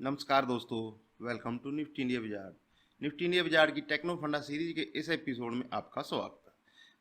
नमस्कार दोस्तों। Welcome to Nifty India बाजार। निफ्टी इंडिया बाजार की टेक्नो फंडा सीरीज के इस एपिसोड में आपका स्वागत है।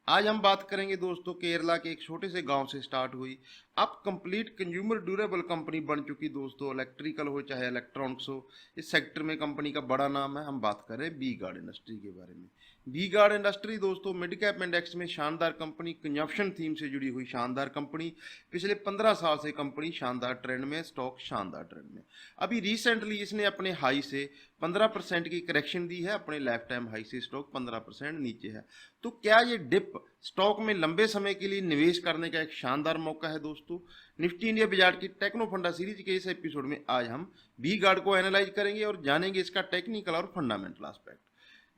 आज हम बात करेंगे दोस्तों केरला के एक छोटे से गांव से स्टार्ट हुई अब कंप्लीट कंज्यूमर ड्यूरेबल कंपनी बन चुकी दोस्तों। इलेक्ट्रिकल हो चाहे इलेक्ट्रॉनिक्स हो, इस सेक्टर में कंपनी का बड़ा नाम है। हम बात करें वी गार्ड इंडस्ट्री के बारे में। वी गार्ड इंडस्ट्री दोस्तों मिड कैप इंडेक्स में शानदार कंपनी, कंजप्शन थीम से जुड़ी हुई शानदार कंपनी। पिछले 15 साल से कंपनी शानदार ट्रेंड में, स्टॉक शानदार ट्रेंड में। अभी रिसेंटली इसने अपने हाई से 15% की करेक्शन दी है। अपने लाइफ टाइम हाई से स्टॉक 15% नीचे है। तो क्या ये डिप स्टॉक में लंबे समय के लिए निवेश करने का एक शानदार मौका है दोस्तों? निफ्टी इंडिया बाजार की टेक्नो फंडा सीरीज के इस एपिसोड में आज हम वी गार्ड को एनालाइज करेंगे और जानेंगे इसका टेक्निकल और फंडामेंटल एस्पेक्ट।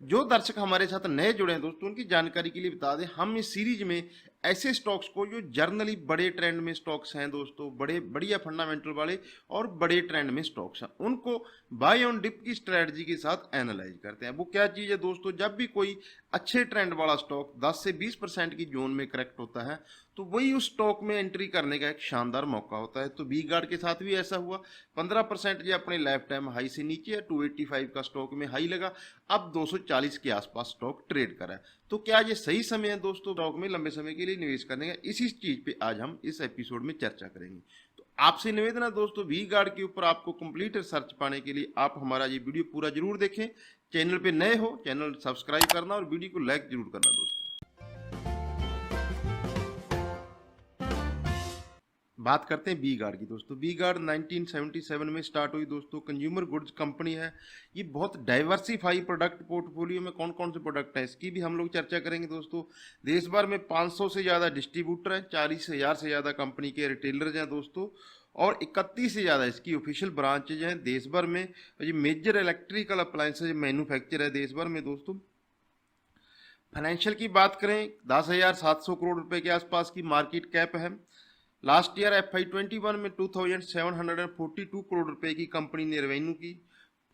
जो दर्शक हमारे साथ नए जुड़े हैं दोस्तों, उनकी जानकारी के लिए बता दें, हम इस सीरीज में ऐसे स्टॉक्स को जो जर्नली बड़े ट्रेंड में स्टॉक्स हैं दोस्तों, बड़े बढ़िया फंडामेंटल वाले और बड़े ट्रेंड में स्टॉक्स हैं, उनको बाय ऑन डिप की स्ट्रेटजी के साथ एनालाइज करते हैं। वो क्या चीज़ है दोस्तों? जब भी कोई अच्छे ट्रेंड वाला स्टॉक 10 से 20% की जोन में करेक्ट होता है तो वही उस स्टॉक में एंट्री करने का एक शानदार मौका होता है। तो वी गार्ड के साथ भी ऐसा हुआ। 15% जो अपने लाइफ टाइम हाई से नीचे है, 285 का स्टॉक में हाई लगा, अब 240 के आसपास स्टॉक ट्रेड करा है। तो क्या ये सही समय है दोस्तों स्टॉक में लंबे समय के लिए निवेश करने का? इसी चीज पे आज हम इस एपिसोड में चर्चा करेंगे। तो आपसे निवेदन है दोस्तों, वी गार्ड के ऊपर आपको कंप्लीट रिसर्च पाने के लिए आप हमारा ये वीडियो पूरा जरूर देखें। चैनल पे नए हो, चैनल सब्सक्राइब करना और वीडियो को लाइक जरूर करना दोस्तों। बात करते हैं वी गार्ड की दोस्तों। वी गार्ड 1977 में स्टार्ट हुई दोस्तों। कंज्यूमर गुड्स कंपनी है। ये बहुत डाइवर्सिफाई प्रोडक्ट पोर्टफोलियो में कौन कौन से प्रोडक्ट हैं इसकी भी हम लोग चर्चा करेंगे दोस्तों। देश भर में 500 से ज़्यादा डिस्ट्रीब्यूटर हैं, 40,000 से ज़्यादा कंपनी के रिटेलर्स हैं दोस्तों, और 31 से ज़्यादा इसकी ऑफिशियल ब्रांचेज हैं देश भर में। ये मेजर इलेक्ट्रिकल अप्लायंसेज मैन्युफैक्चर है देश भर में दोस्तों। फाइनेंशियल की बात करें, 10,700 करोड़ रुपए के आसपास की मार्केट कैप है। लास्ट ईयर FY21 में 2,742 करोड़ रुपए की कंपनी ने रेवेन्यू की।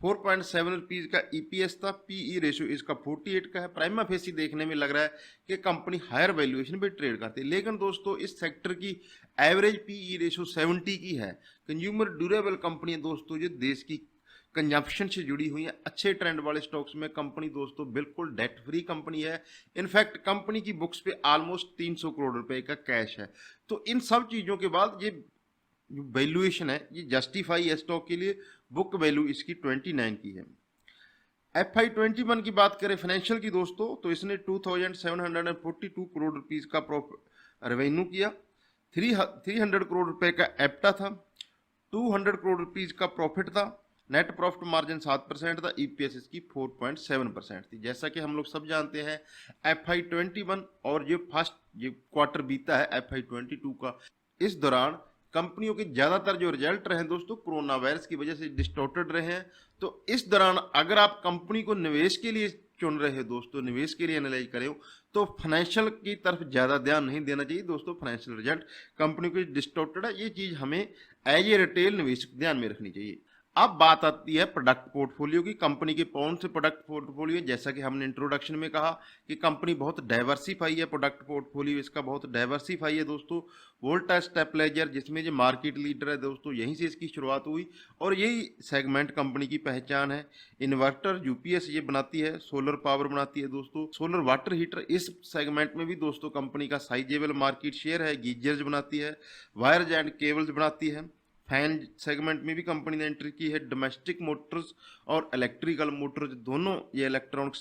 4.7 रुपीज़ का EPS था। PE रेशियो इसका 48 का है। प्राइमा फेसी देखने में लग रहा है कि कंपनी हायर वैल्यूएशन पे ट्रेड करती है, लेकिन दोस्तों इस सेक्टर की एवरेज PE रेशियो 70 की है। कंज्यूमर ड्यूरेबल कंपनी है दोस्तों, जो देश की कंजप्शन से जुड़ी हुई है। अच्छे ट्रेंड वाले स्टॉक्स में कंपनी दोस्तों बिल्कुल डेट फ्री कंपनी है। इनफैक्ट कंपनी की बुक्स पे ऑलमोस्ट 300 करोड़ रुपए का कैश है। तो इन सब चीज़ों के बाद ये जो वैल्यूएशन है ये जस्टिफाई है स्टॉक के लिए। बुक वैल्यू इसकी 29 की है। FY21 की बात करें फाइनेंशियल की दोस्तों, तो इसने 2,742 करोड़ रुपीज़ का रेवेन्यू किया। 300 करोड़ रुपए का एप्टा था। 200 करोड़ रुपीज़ का प्रॉफिट था। नेट प्रॉफिट मार्जिन 7% था। EPS इसकी 4.7% थी। जैसा कि हम लोग सब जानते हैं, FY21 और जो फर्स्ट ये क्वार्टर बीता है FY22 का, इस दौरान कंपनियों के ज़्यादातर जो रिजल्ट रहे दोस्तों कोरोना वायरस की वजह से डिस्टॉर्टेड रहे हैं। तो इस दौरान अगर आप कंपनी को निवेश के लिए चुन रहे हो दोस्तों, निवेश के लिए एनालाइज करें, तो फाइनेंशियल की तरफ ज़्यादा ध्यान नहीं देना चाहिए दोस्तों। फाइनेंशियल रिजल्ट कंपनी को डिस्टॉर्टेड है, ये चीज़ हमें एज ए रिटेल निवेशक ध्यान में रखनी चाहिए। अब बात आती है प्रोडक्ट पोर्टफोलियो की। कंपनी के कौन से प्रोडक्ट पोर्टफोलियो, जैसा कि हमने इंट्रोडक्शन में कहा कि कंपनी बहुत डाइवर्सिफाई है। प्रोडक्ट पोर्टफोलियो इसका बहुत डाइवर्सिफाई है दोस्तों। वोल्टास स्टेबलाइजर जिसमें जो मार्केट लीडर है दोस्तों, यहीं से इसकी शुरुआत हुई और यही सेगमेंट कंपनी की पहचान है। इन्वर्टर UPS ये बनाती है, सोलर पावर बनाती है दोस्तों। सोलर वाटर हीटर इस सेगमेंट में भी दोस्तों कंपनी का साइजेबल मार्केट शेयर है। गीजर्स बनाती है, वायर्स एंड केबल्स बनाती है। फैन सेगमेंट में भी कंपनी ने एंट्री की है। डोमेस्टिक मोटर्स और इलेक्ट्रिकल मोटर्स दोनों ये इलेक्ट्रॉनिक्स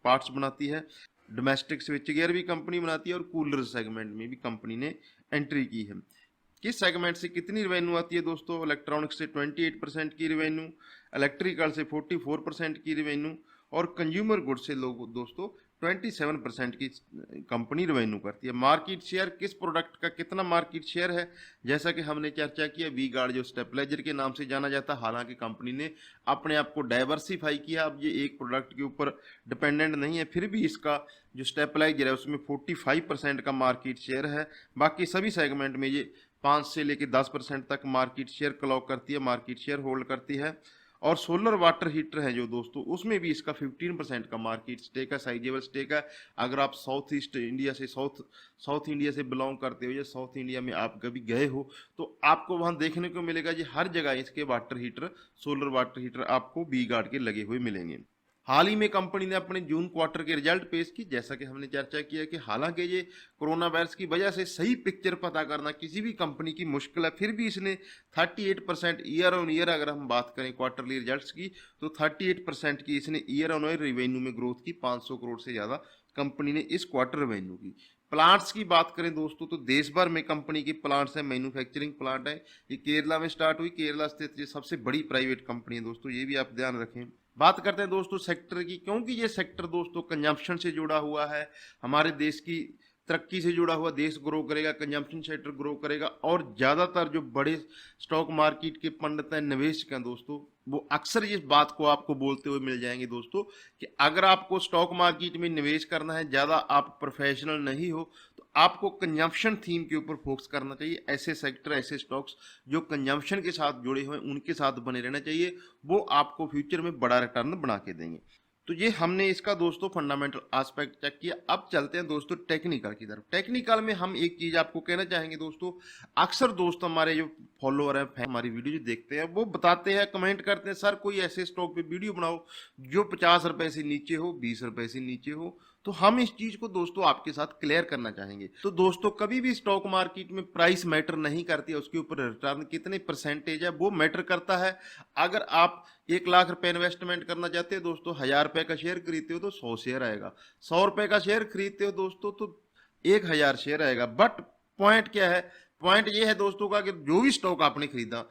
पार्ट्स बनाती है। डोमेस्टिक स्विच गियर भी कंपनी बनाती है और कूलर सेगमेंट में भी कंपनी ने एंट्री की है। किस सेगमेंट से कितनी रेवेन्यू आती है दोस्तों? इलेक्ट्रॉनिक्स से 28% की रेवेन्यू, इलेक्ट्रिकल से 44% की रेवेन्यू और कंज्यूमर गुड्स से लोग दोस्तों 27% की कंपनी रेवेन्यू करती है। मार्केट शेयर, किस प्रोडक्ट का कितना मार्केट शेयर है, जैसा कि हमने चर्चा किया, वी गार्ड जो स्टेबलाइजर के नाम से जाना जाता है। हालांकि कंपनी ने अपने आप को डाइवर्सिफाई किया, अब ये एक प्रोडक्ट के ऊपर डिपेंडेंट नहीं है, फिर भी इसका जो स्टेबलाइजर है उसमें 45% का मार्केट शेयर है। बाकी सभी सेगमेंट में ये 5 से लेकर 10% तक मार्केट शेयर क्लॉक करती है, मार्केट शेयर होल्ड करती है। और सोलर वाटर हीटर है जो दोस्तों, उसमें भी इसका 15% का मार्केट स्टेक है, साइजेबल स्टेक है। अगर आप साउथ ईस्ट इंडिया से साउथ इंडिया से बिलोंग करते हो या साउथ इंडिया में आप कभी गए हो तो आपको वहां देखने को मिलेगा जी, हर जगह इसके water heater, solar water heater आपको वी गार्ड के लगे हुए मिलेंगे। हाल ही में कंपनी ने अपने जून क्वार्टर के रिजल्ट पेश की, जैसा कि हमने चर्चा किया कि हालांकि ये कोरोना वायरस की वजह से सही पिक्चर पता करना किसी भी कंपनी की मुश्किल है, फिर भी इसने 38% ईयर ऑन ईयर, अगर हम बात करें क्वार्टरली रिजल्ट्स की, तो 38% की इसने ईयर ऑन ईयर रेवेन्यू में ग्रोथ की, 500 करोड़ से ज़्यादा कंपनी ने इस क्वार्टर रेवेन्यू की। प्लांट्स की बात करें दोस्तों तो देश भर में कंपनी की प्लांट्स है, मैन्युफैक्चरिंग प्लांट है। ये केरला में स्टार्ट हुई, केरला स्थित ये सबसे बड़ी प्राइवेट कंपनी है दोस्तों, ये भी आप ध्यान रखें। बात करते हैं दोस्तों सेक्टर की, क्योंकि ये सेक्टर दोस्तों कंजम्पशन से जुड़ा हुआ है, हमारे देश की तरक्की से जुड़ा हुआ, देश ग्रो करेगा, कंजम्पशन सेक्टर ग्रो करेगा। और ज़्यादातर जो बड़े स्टॉक मार्केट के पंडित हैं, निवेशक हैं दोस्तों, वो अक्सर इस बात को आपको बोलते हुए मिल जाएंगे दोस्तों कि अगर आपको स्टॉक मार्केट में निवेश करना है, ज़्यादा आप प्रोफेशनल नहीं हो, तो आपको कंजम्पशन थीम के ऊपर फोकस करना चाहिए। ऐसे सेक्टर, ऐसे स्टॉक्स जो कंजम्पशन के साथ जुड़े हुए हैं उनके साथ बने रहना चाहिए, वो आपको फ्यूचर में बड़ा रिटर्न बना के देंगे। तो ये हमने इसका दोस्तों फंडामेंटल एस्पेक्ट चेक किया। अब चलते हैं दोस्तों टेक्निकल की तरफ। टेक्निकल में हम एक चीज आपको कहना चाहेंगे दोस्तों, अक्सर दोस्त हमारे जो फॉलोअर हैं, हमारी वीडियो जो देखते हैं, वो बताते हैं, कमेंट करते हैं, सर कोई ऐसे स्टॉक पे वीडियो बनाओ जो 50 रुपए से नीचे हो, 20 रुपए से नीचे हो। तो हम इस चीज को दोस्तों आपके साथ क्लियर करना चाहेंगे। तो दोस्तों कभी भी स्टॉक मार्केट में प्राइस मैटर नहीं करती है, उसके ऊपर रिटर्न कितने परसेंटेज है वो मैटर करता है। अगर आप 1 लाख रुपए इन्वेस्टमेंट करना चाहते हो दोस्तों, 1000 रुपए का शेयर खरीदते हो तो 100 शेयर आएगा, 100 रुपए का शेयर खरीदते हो दोस्तों तो 1000 शेयर आएगा। बट पॉइंट क्या है, पॉइंट ये है दोस्तों का कि जो भी स्टॉक आपने खरीदा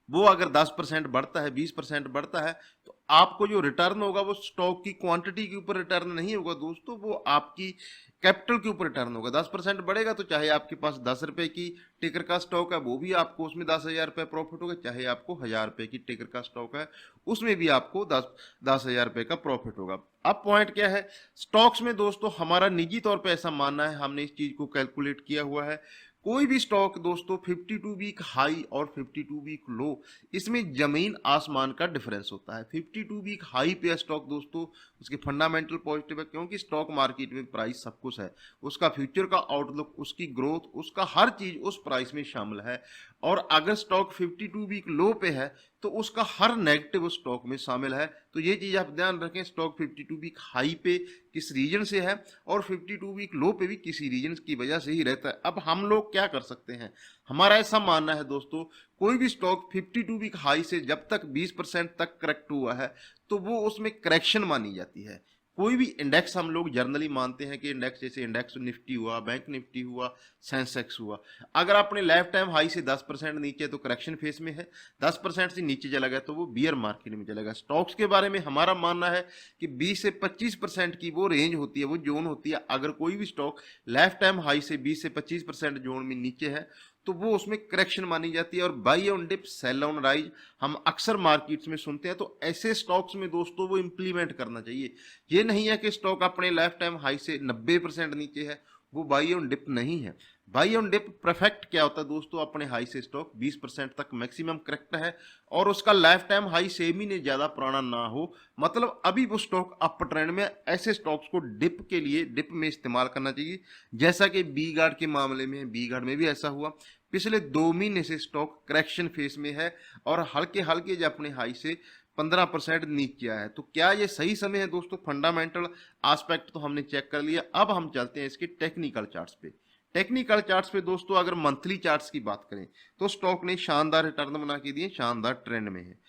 वो अगर 10% बढ़ता है, 20% बढ़ता है, तो आपको जो रिटर्न होगा वो स्टॉक की क्वांटिटी के ऊपर रिटर्न नहीं होगा दोस्तों, वो आपकी कैपिटल के ऊपर रिटर्न होगा। 10% बढ़ेगा तो चाहे आपके पास 10 रुपए की टिकर का स्टॉक है वो भी आपको उसमें 10,000 रुपये प्रॉफिट होगा, चाहे आपको 1000 रुपए की टिकर का स्टॉक है उसमें भी आपको 10,000 रुपये का प्रॉफिट होगा। अब पॉइंट क्या है, स्टॉक्स में दोस्तों हमारा निजी तौर पे ऐसा मानना है, हमने इस चीज को कैलकुलेट किया हुआ है, कोई भी स्टॉक दोस्तों 52 वीक हाई और 52 वीक लो, इसमें जमीन आसमान का डिफरेंस होता है। 52 वीक हाई पे स्टॉक दोस्तों, उसके फंडामेंटल पॉजिटिव है, क्योंकि स्टॉक मार्केट में प्राइस सब कुछ है, उसका फ्यूचर का आउटलुक, उसकी ग्रोथ, उसका हर चीज उस प्राइस में शामिल है। और अगर स्टॉक 52 वीक लो पे है तो उसका हर नेगेटिव उस स्टॉक में शामिल है। तो ये चीज आप ध्यान रखें, स्टॉक 52 वीक हाई पे किस रीजन से है और 52 वीक लो पे भी किसी रीजन की वजह से ही रहता है। अब हम लोग क्या कर सकते हैं, हमारा ऐसा मानना है दोस्तों, कोई भी स्टॉक 52 वीक हाई से जब तक 20% तक करेक्ट हुआ है तो वो उसमें करेक्शन मानी जाती है। कोई भी इंडेक्स हम लोग जर्नली मानते हैं कि इंडेक्स, जैसे इंडेक्स निफ्टी हुआ, बैंक निफ्टी हुआ, सेंसेक्स हुआ, अगर आपने लाइफ टाइम हाई से 10% नीचे तो करेक्शन फेस में है, 10% से नीचे चला गया तो वो बियर मार्केट में चला गया। स्टॉक्स के बारे में हमारा मानना है कि 20 से 25% की वो रेंज होती है, वो जोन होती है। अगर कोई भी स्टॉक लाइफ टाइम हाई से 20 से 25% जोन में नीचे है तो वो उसमें करेक्शन मानी जाती है। और buy on dip, sell on rise हम अक्सर मार्केट्स में सुनते हैं, तो ऐसे स्टॉक्स में दोस्तों वो इंप्लीमेंट करना चाहिए। ये नहीं है कि स्टॉक अपने लाइफ टाइम हाई से 90% नीचे है, वो बाई ऑन डिप नहीं है। बाई ऑन डिप परफेक्ट क्या होता है दोस्तों, अपने हाई से स्टॉक 20% तक मैक्सिमम करेक्ट है और उसका लाइफ टाइम हाई 6 महीने ज्यादा पुराना ना हो, मतलब अभी वो स्टॉक अप ट्रेंड में। ऐसे स्टॉक्स को डिप के लिए, डिप में इस्तेमाल करना चाहिए, जैसा कि बी गार्ड के मामले में, बी गार्ड में भी ऐसा हुआ, पिछले 2 महीने से स्टॉक करेक्शन फेस में है और हल्के हल्के जो अपने हाई से 15% नीचे आया है। तो क्या ये सही समय है दोस्तों? फंडामेंटल एस्पेक्ट तो हमने चेक कर लिया, अब हम चलते हैं इसके टेक्निकल चार्ट्स पे। टेक्निकल चार्ट्स पे दोस्तों अगर मंथली चार्ट्स की बात करें तो स्टॉक ने शानदार रिटर्न बना के दिए, शानदार ट्रेंड में है।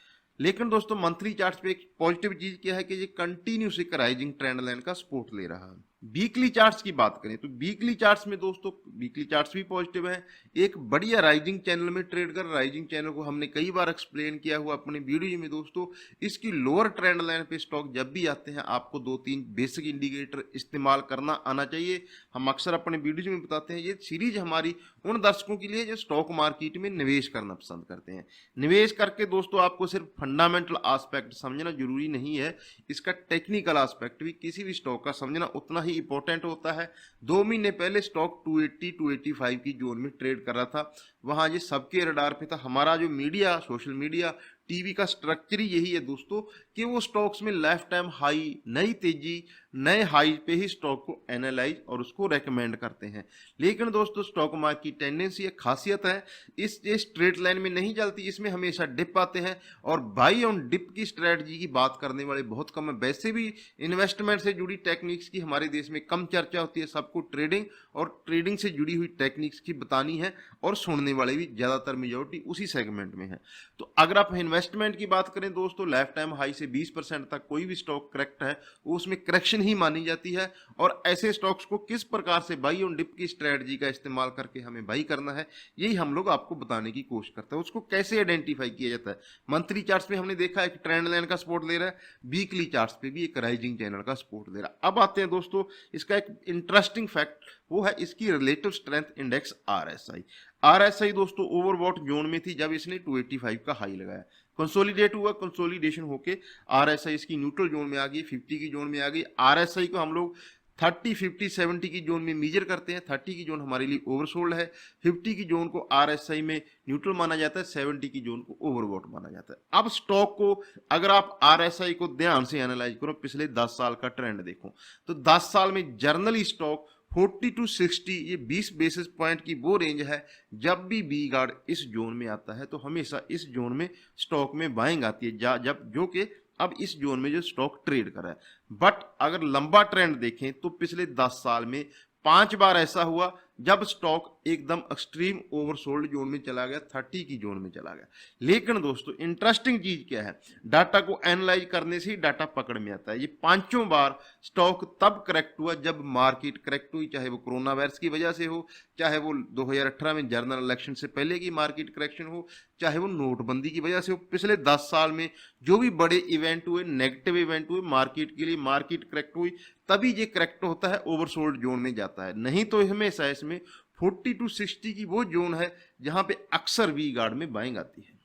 लेकिन दोस्तों मंथली चार्ट्स पे एक पॉजिटिव चीज क्या है कि ये कंटिन्यूस एक राइजिंग ट्रेंड लाइन का सपोर्ट ले रहा है। वीकली चार्ट्स की बात करें तो वीकली चार्ट्स में दोस्तों, वीकली चार्ट्स भी पॉजिटिव है, एक बढ़िया राइजिंग चैनल में ट्रेड कर। राइजिंग चैनल को हमने कई बार एक्सप्लेन किया हुआ अपने वीडियो में दोस्तों। इसकी लोअर ट्रेंड लाइन पे स्टॉक जब भी आते हैं आपको 2-3 बेसिक इंडिकेटर इस्तेमाल करना आना चाहिए। हम अक्सर अपने वीडियो में बताते हैं, ये सीरीज हमारी उन दर्शकों के लिए जो स्टॉक मार्केट में निवेश करना पसंद करते हैं। निवेश करके दोस्तों आपको सिर्फ फंडामेंटल एस्पेक्ट समझना जरूरी नहीं है, इसका टेक्निकल एस्पेक्ट भी किसी भी स्टॉक का समझना उतना ही इंपॉर्टेंट होता है। 2 महीने पहले स्टॉक 280-285 की जोन में ट्रेड कर रहा था, वहां ये सबके रडार पे था। हमारा जो मीडिया, सोशल मीडिया, टीवी का स्ट्रक्चर ही यही है दोस्तों कि वो स्टॉक्स में लाइफ टाइम हाई, नई तेजी, नए हाई पे ही स्टॉक को एनालाइज और उसको रेकमेंड करते हैं। लेकिन दोस्तों स्टॉक मार्केट की टेंडेंसी, एक खासियत है, ये स्ट्रेट लाइन में नहीं चलती, इसमें हमेशा डिप आते हैं और बाई ऑन डिप की स्ट्रेटजी की बात करने वाले बहुत कम है। वैसे भी इन्वेस्टमेंट से जुड़ी टेक्निक्स की हमारे देश में कम चर्चा होती है, सबको ट्रेडिंग और ट्रेडिंग से जुड़ी हुई टेक्निक्स की बतानी है और सुनने वाले भी ज़्यादातर मेजोरिटी उसी सेगमेंट में है। तो अगर आप इन्वेस्टमेंट की बात करें दोस्तों, लाइफ टाइम हाई से 20% तक कोई भी स्टॉक करेक्ट है वो उसमें करेक्शन ही मानी जाती है। और ऐसे स्टॉक्स को किस प्रकार से बाई ऑन डिप की स्ट्रेटजी का इस्तेमाल करके हमें बाई करना है, यही हम लोग आपको बताने की कोशिश करते हैं। उसको कैसे आइडेंटिफाई किया जाता है, मंथली चार्ट्स में हमने देखा है कि ट्रेंड लाइन का सपोर्ट ले रहा है, वीकली चार्ट्स पे भी एक राइजिंग चैनल का सपोर्ट ले रहा है। अब आते हैं दोस्तों इसका एक इंटरेस्टिंग फैक्ट, वो है इसकी relative strength index RSI। RSI दोस्तों ओवरबॉट जोन में थी जब इसने 285 का हाई लगाया, कंसोलिडेट हुआ, कंसोलिडेशन होके RSI इसकी न्यूट्रल जोन में आ गई, 50 की जोन में आ गई। RSI को हम लोग 30, 50, 70 की जोन में मेजर करते हैं। 30 की जोन हमारे लिए ओवरसोल्ड है, 50 की जोन को RSI में न्यूट्रल माना जाता है, 70 की जोन को ओवरबॉट माना जाता है। अब स्टॉक को अगर आप RSI को ध्यान से एनालाइज करो, पिछले 10 साल का ट्रेंड देखो, तो 10 साल में जर्नली स्टॉक 40 to 60, ये 20 बेसिस पॉइंट की वो रेंज है। जब भी बी गार्ड इस जोन में आता है तो हमेशा इस जोन में स्टॉक में बाइंग आती है, जब जो कि अब इस जोन में जो स्टॉक ट्रेड कर रहा है। बट अगर लंबा ट्रेंड देखें तो पिछले 10 साल में 5 बार ऐसा हुआ जब स्टॉक एकदम एक्सट्रीम ओवरसोल्ड जोन में चला गया, 30 की जोन में चला गया। लेकिन दोस्तों इंटरेस्टिंग चीज क्या है, डाटा को एनालाइज करने से ही डाटा पकड़ में आता है। ये 5 बार स्टॉक तब करेक्ट हुआ जब मार्केट करेक्ट हुई, चाहे वो कोरोना वायरस की वजह से हो, चाहे वो 2018 में जनरल इलेक्शन से पहले की मार्केट करेक्शन हो, चाहे वो नोटबंदी की वजह से हो। पिछले 10 साल में जो भी बड़े इवेंट हुए, नेगेटिव इवेंट हुए मार्केट के लिए, मार्केट करेक्ट हुई, तभी ये करेक्ट होता है, ओवरसोल्ड जोन में जाता है। नहीं तो हमेशा इसमें 40 to 60 की वो जोन है जहां पे अक्सर वी गार्ड में बाइंग आती है।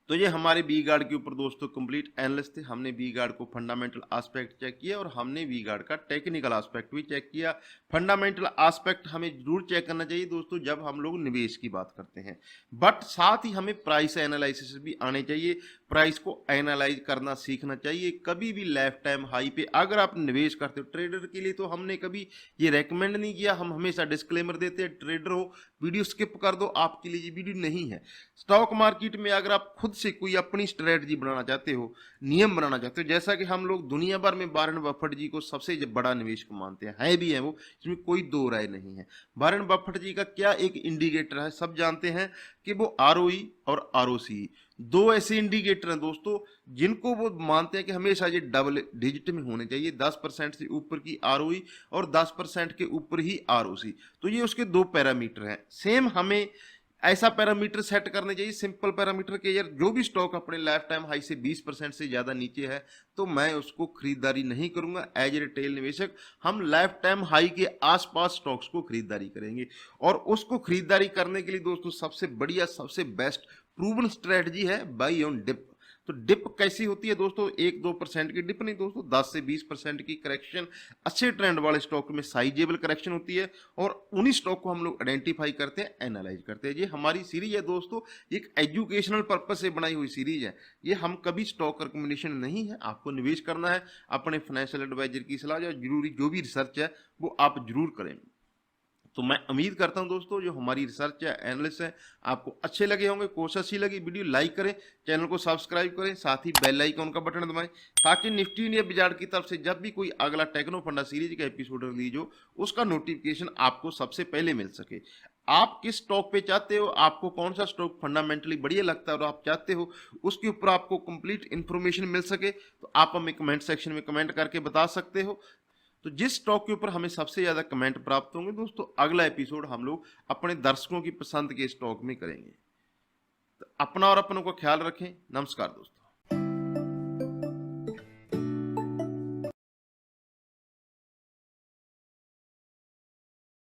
तो ये हमारे वी गार्ड के ऊपर दोस्तों कंप्लीट एनालिसिस थे। हमने वी गार्ड को फंडामेंटल एस्पेक्ट चेक किया और हमने वी गार्ड का टेक्निकल एस्पेक्ट भी चेक किया। फंडामेंटल एस्पेक्ट हमें जरूर चेक करना चाहिए दोस्तों जब हम लोग निवेश की बात करते हैं, बट साथ ही हमें प्राइस एनालिसिस भी आने चाहिए, प्राइस को एनालाइज करना सीखना चाहिए। कभी भी लाइफ टाइम हाई पे अगर आप निवेश करते हो, ट्रेडर के लिए तो हमने कभी ये रेकमेंड नहीं किया, हम हमेशा डिस्क्लेमर देते हैं, ट्रेडर हो वीडियो स्किप कर दो, आपके लिए ये वीडियो नहीं है। स्टॉक मार्केट में अगर आप खुद से कोई अपनी स्ट्रेटजी बनाना चाहते हो, नियम बनाना चाहते हो, जैसा कि हम लोग दुनिया भर में वारेन बफेट जी को सबसे बड़ा निवेशक मानते हैं, है भी है वो, इसमें कोई दो राय नहीं है। वारेन बफेट जी का क्या एक इंडिकेटर है, सब जानते हैं कि वो ROE और ROCE, दो ऐसे इंडिकेटर हैं दोस्तों जिनको वो मानते हैं कि हमेशा ये डबल डिजिट में होने चाहिए, 10% से ऊपर की ROE और 10% के ऊपर ही ROC। तो ये उसके दो पैरामीटर हैं। सेम हमें ऐसा पैरामीटर सेट करने चाहिए, सिंपल पैरामीटर के, यार जो भी स्टॉक अपने लाइफ टाइम हाई से 20% से ज़्यादा नीचे है तो मैं उसको खरीदारी नहीं करूंगा। एज ए रिटेल निवेशक हम लाइफ टाइम हाई के आसपास स्टॉक्स को खरीदारी करेंगे, और उसको खरीदारी करने के लिए दोस्तों सबसे बढ़िया, सबसे बेस्ट प्रूवन स्ट्रेटजी है बाई ऑन डिप। तो डिप कैसी होती है दोस्तों, 1-2% की डिप नहीं दोस्तों, 10 से 20% की करेक्शन अच्छे ट्रेंड वाले स्टॉक में साइजेबल करेक्शन होती है, और उन्हीं स्टॉक को हम लोग आइडेंटिफाई करते हैं, एनालाइज करते हैं। ये हमारी सीरीज है दोस्तों, एक एजुकेशनल पर्पस से बनाई हुई सीरीज है। ये हम कभी स्टॉक रिकमेंडेशन नहीं है। आपको निवेश करना है, अपने फाइनेंशियल एडवाइजर की सलाह या जरूरी जो भी रिसर्च है वो आप जरूर करें। तो मैं उम्मीद करता हूं दोस्तों जो हमारी रिसर्च है, एनालिसिस है, आपको अच्छे लगे होंगे। कोशिश अच्छी लगी, वीडियो लाइक करें, चैनल को सब्सक्राइब करें, साथ ही बेल आइकन का बटन दबाएं ताकि निफ्टी इंडिया बिजार्ड की तरफ से जब भी कोई अगला टेक्नो फंडा सीरीज का एपिसोड रिलीज हो उसका नोटिफिकेशन आपको सबसे पहले मिल सके। आप किस स्टॉक पे चाहते हो, आपको कौन सा स्टॉक फंडामेंटली बढ़िया लगता है और आप चाहते हो उसके ऊपर आपको कंप्लीट इन्फॉर्मेशन मिल सके, तो आप हमें कमेंट सेक्शन में कमेंट करके बता सकते हो। तो जिस स्टॉक के ऊपर हमें सबसे ज्यादा कमेंट प्राप्त होंगे दोस्तों, अगला एपिसोड हम लोग अपने दर्शकों की पसंद के स्टॉक में करेंगे। तो अपना और अपनों का ख्याल रखें। नमस्कार दोस्तों।